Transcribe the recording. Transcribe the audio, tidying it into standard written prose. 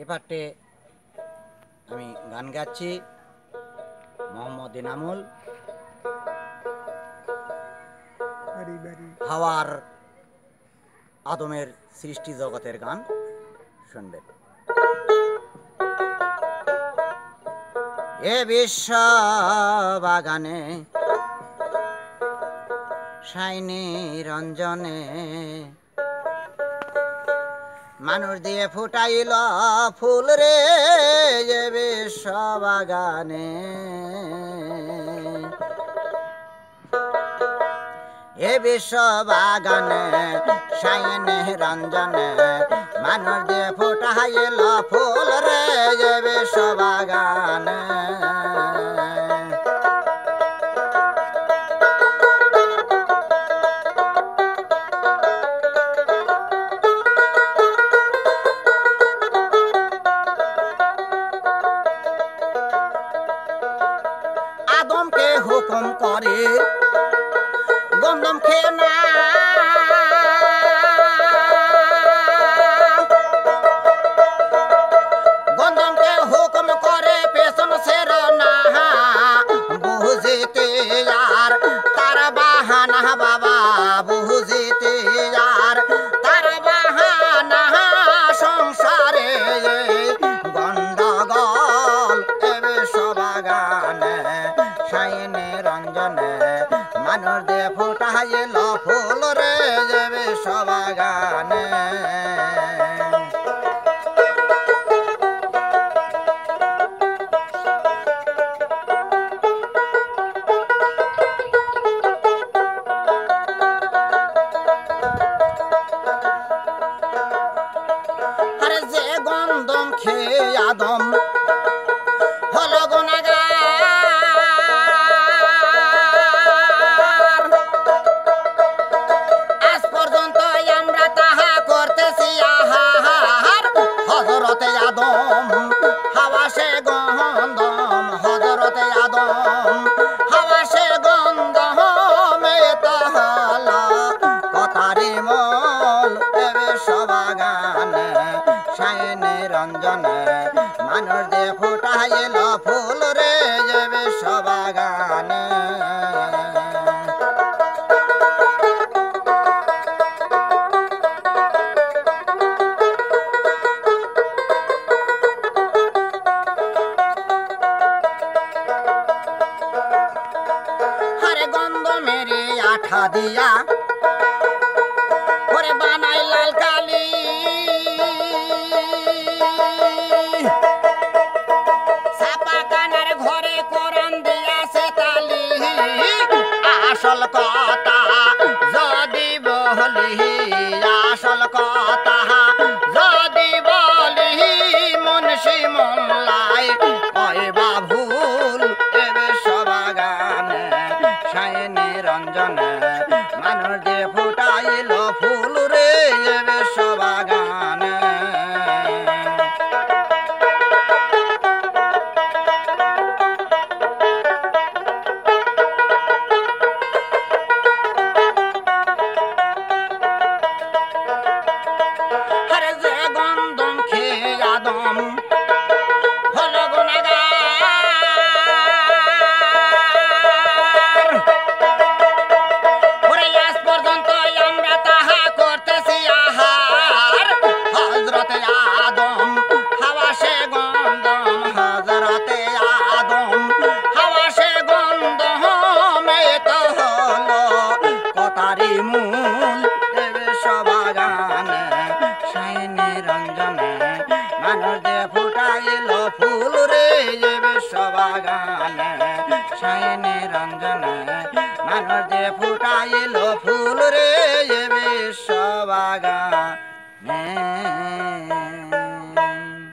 এ পার্টে আমি গান গাচ্ছি মোহাম্মদ এনামুল। হাওয়ার আদমের সৃষ্টি জগতের গান শুনবেন। এ বিশ্ব বাগানে সাইনি রঞ্জনে মানুষ দিয়ে ফুটাইল ফুল রে এ বিশ্ব বাগানে। এ বিশ্ব বাগানে সাইনি রঞ্জনে মানুষ দিয়ে ফুটাইল ফুল রে এ বিশ্ব বাগানে। আদমকে হুকুম করে গন্ধম খেয়ে না, গন্ধমকে হুকুম করে পেছন সের না বুঝিতে আর তার বাহানা বাবা বুঝিতে আর তার বাহানা সংসারে গন্ডগোল এ বিশ্ব বাগানে সাইনি রঞ্জনে মানুষ দিয়ে ফুটাইল ফুল রে এ বিশ্ব বাগানে। আরে যে গন্ধম খেয়ে আদম হলো গুনাহগার, আজ পর্যন্ত আমরা তাহা করতেছি আহার। হযরতে আদম হাওয়া সে গন্ধম, হযরতে আদম হাওয়া সে গন্ধম এটা হলো কথারি মূল এ বিশ্ব বাগানে সাইনি রঞ্জনে মানুষ দিয়ে ফুটাইল ফুল রে এ বিশ্ব বাগানে। আরে গন্ধমের আঠা দিয়া ওরে বানাই লাল কালি, ছাপা কানের ঘরে কোরআন দিয়াছে তালি। আসল কথা যদি বলি, আসল কথা যদি বলি মুন্সি মোল্লাই কইবা ভুল এ বিশ্ব বাগানে সাইনি রঞ্জনে মানুষ দিয়ে ফুটাইল ফুল রে এ বিশ্ব বাগানে। আরে যে গন্ধম খেয়ে আদম হলো গুনাহগার, ওরে আজ পর্যন্ত আমরা তাহা করতেছি আহার। হযরতে আদম হাওয়া সে গন্ধম, হযরতে আদম হাওয়া সে গন্ধম এটা হলো কথারি মূল এ বিশ্ব বাগানে সাইনি রঞ্জনে মানুষ দিয়ে ফুটাইল ফুল রে এ বিশ্ব বাগানে সাইনি রঞ্জনে মানুষ দিয়ে ফুটাইল ফুল রে এ বিশ্ব বাগানে।